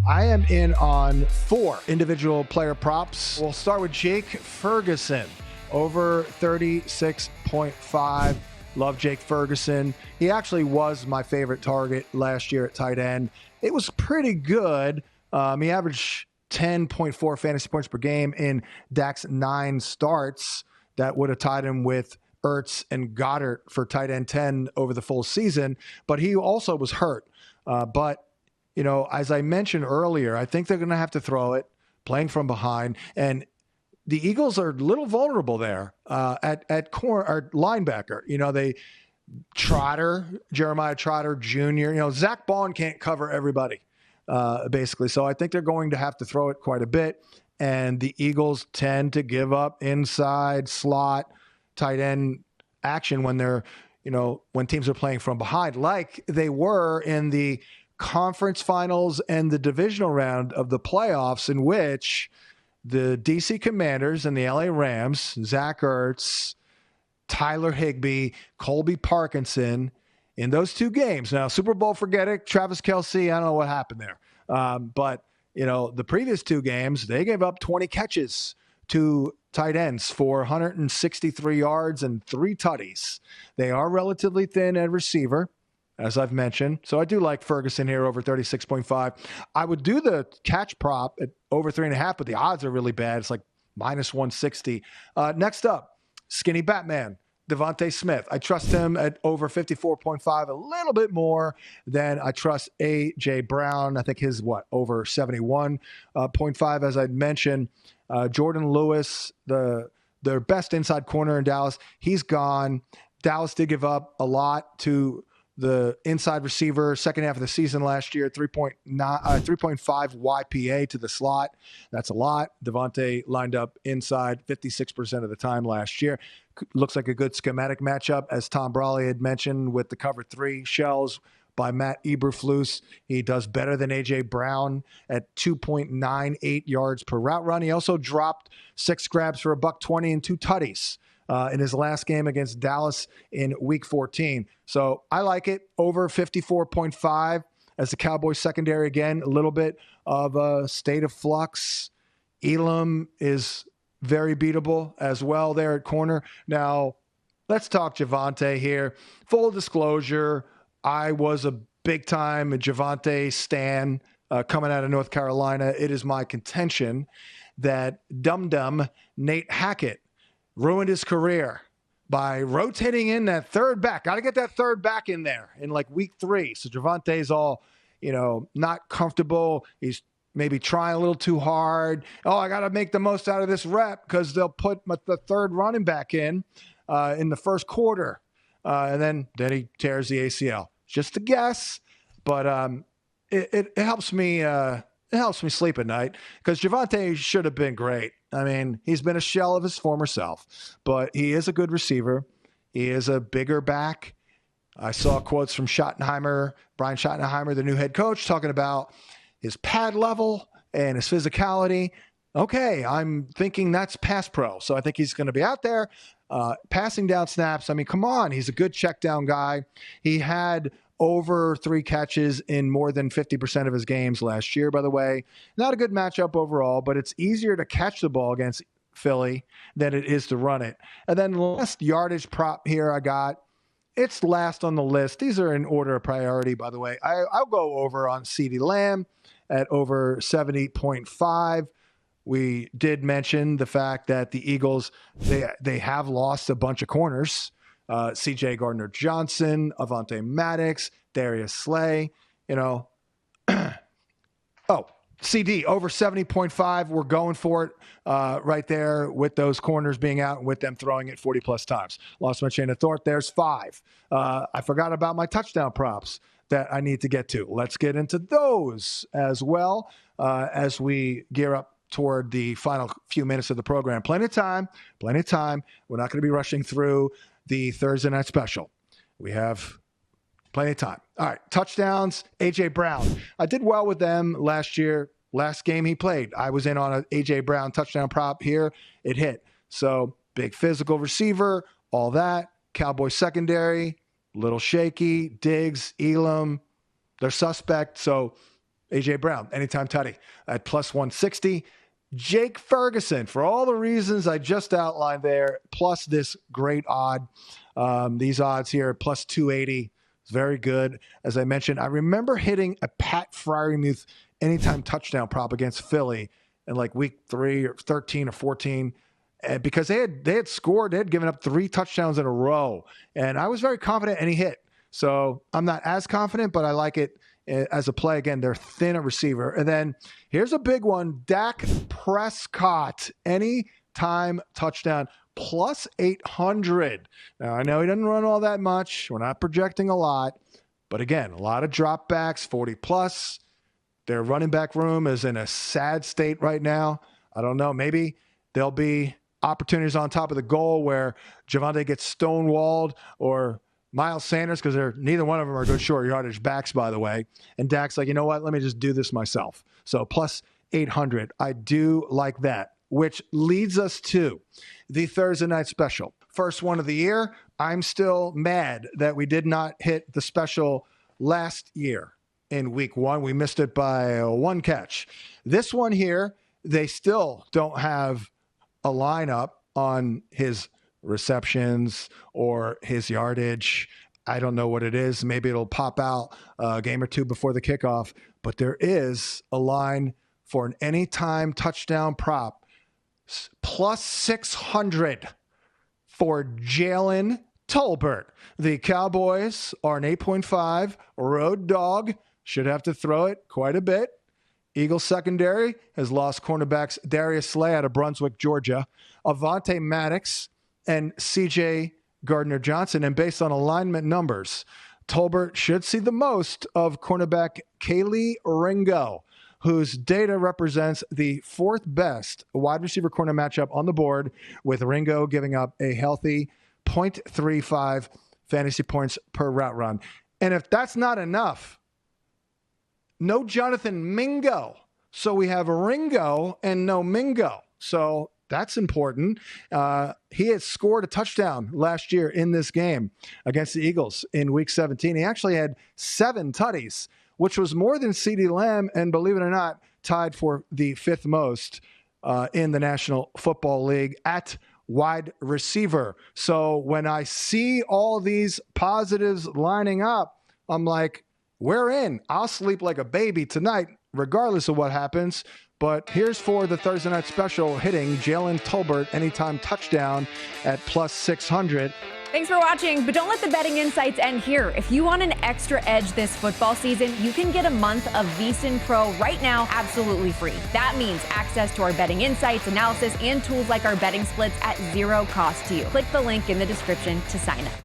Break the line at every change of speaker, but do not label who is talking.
I am in on 4 individual player props. We'll start with Jake Ferguson, over 36.5. Love Jake Ferguson. He actually was my favorite target last year at tight end. It was pretty good. He averaged 10.4 fantasy points per game in Dak's 9 starts. That would have tied him with Ertz and Goddard for tight end 10 over the full season. But he also was hurt. But you know, as I mentioned earlier, I think they're going to have to throw it, playing from behind. And the Eagles are a little vulnerable there at corner or linebacker. You know, Jeremiah Trotter Jr. You know, Zach Bond can't cover everybody, basically. So I think they're going to have to throw it quite a bit. And the Eagles tend to give up inside slot tight end action when when teams are playing from behind, like they were in the conference finals and the divisional round of the playoffs, in which the DC Commanders and the LA Rams, Zach Ertz, Tyler Higbee, Colby Parkinson, in those 2 games. Now, Super Bowl, forget it. Travis Kelce, I don't know what happened there. But, you know, the previous 2 games, they gave up 20 catches to tight ends for 163 yards and 3 tutties. They are relatively thin at receiver, as I've mentioned. So I do like Ferguson here over 36.5. I would do the catch prop at over 3.5, but the odds are really bad. It's like minus 160. Next up, Skinny Batman, DeVonta Smith. I trust him at over 54.5, a little bit more than I trust A.J. Brown. I think his, over 71.5, as I mentioned. Jordan Lewis, their best inside corner in Dallas, he's gone. Dallas did give up a lot to the inside receiver second half of the season last year, 3.5 YPA to the slot. That's a lot. DeVonta lined up inside 56% of the time last year. Looks like a good schematic matchup, as Tom Brawley had mentioned, with the cover 3 shells by Matt Eberflus. He does better than A.J. Brown at 2.98 yards per route run. He also dropped 6 grabs for $120 and 2 tutties in his last game against Dallas in Week 14. So I like it over 54.5 as the Cowboys secondary, again, a little bit of a state of flux. Elam is very beatable as well there at corner. Now, let's talk Javonte here. Full disclosure, I was a big-time Javonte stan coming out of North Carolina. It is my contention that dum-dum Nate Hackett ruined his career by rotating in that third back. Got to get that third back in there in like week 3. So Javonte's all, not comfortable. He's maybe trying a little too hard. Oh, I got to make the most out of this rep because they'll put the third running back in the first quarter. And then he tears the ACL. Just a guess, but it helps me. It helps me sleep at night because Javonte should have been great. I mean, he's been a shell of his former self, but he is a good receiver. He is a bigger back. I saw quotes from Brian Schottenheimer, the new head coach, talking about his pad level and his physicality. Okay, I'm thinking that's pass pro. So I think he's going to be out there passing down snaps. I mean, come on. He's a good check down guy. He had over 3 catches in more than 50% of his games last year, by the way. Not a good matchup overall, but it's easier to catch the ball against Philly than it is to run it. And then last yardage prop here I got. It's last on the list. These are in order of priority, by the way. I'll go over on CeeDee Lamb at over 70.5. We did mention the fact that the Eagles, they have lost a bunch of corners. C.J. Gardner-Johnson, Avonte Maddox, Darius Slay, CD over 70.5. We're going for it right there with those corners being out and with them throwing it 40-plus times. Lost my chain of thought. There's 5. I forgot about my touchdown props that I need to get to. Let's get into those as well as we gear up toward the final few minutes of the program. Plenty of time. We're not going to be rushing through the Thursday night special. We have plenty of time. All right, touchdowns, A.J. Brown. I did well with them last year. Last game he played, I was in on an A.J. Brown touchdown prop here. It hit. So big physical receiver, all that. Cowboys secondary, little shaky. Diggs, Elam, they're suspect. So A.J. Brown, anytime tutty at plus 160. Jake Ferguson, for all the reasons I just outlined there, plus this great odd. These odds here, plus 280. It's very good. As I mentioned, I remember hitting a Pat Freiermuth anytime touchdown prop against Philly in like week 3 or 13 or 14. Because they had scored, they had given up 3 touchdowns in a row. And I was very confident, and he hit. So I'm not as confident, but I like it as a play. Again, they're thin at receiver. And then here's a big one. Dak Prescott, anytime touchdown, plus 800. Now, I know he doesn't run all that much. We're not projecting a lot. But again, a lot of dropbacks, 40 plus. Their running back room is in a sad state right now. I don't know. Maybe there'll be opportunities on top of the goal where Javonte gets stonewalled, or Miles Sanders, because neither one of them are good short yardage backs, by the way. And Dak's like, you know what? Let me just do this myself. So plus 800. I do like that, which leads us to the Thursday night special. First one of the year. I'm still mad that we did not hit the special last year in week 1. We missed it by 1 catch. This one here, they still don't have a lineup on his receptions or his yardage. I don't know what it is. Maybe it'll pop out a game or two before the kickoff, but there is a line for an anytime touchdown prop, plus 600 for Jalen Tolbert. The Cowboys are an 8.5 road dog. Should have to throw it quite a bit. Eagles secondary has lost cornerbacks Darius Slay out of Brunswick, Georgia, Avonte Maddox, and C.J. Gardner-Johnson. And based on alignment numbers, Tolbert should see the most of cornerback Kaylee Ringo, whose data represents the 4th best wide receiver corner matchup on the board, with Ringo giving up a healthy 0.35 fantasy points per route run. And if that's not enough, no Jonathan Mingo. So we have Ringo and no Mingo. So that's important. He had scored a touchdown last year in this game against the Eagles in week 17. He actually had 7 tutties, which was more than CeeDee Lamb, and believe it or not, tied for the 5th most in the National Football League at wide receiver. So when I see all these positives lining up, I'm like, we're in. I'll sleep like a baby tonight, regardless of what happens. But here's for the Thursday night special, hitting Jalen Tolbert anytime touchdown at plus 600.
Thanks for watching, but don't let the betting insights end here. If you want an extra edge this football season, you can get a month of VSiN Pro right now absolutely free. That means access to our betting insights, analysis, and tools like our betting splits at 0 cost to you. Click the link in the description to sign up.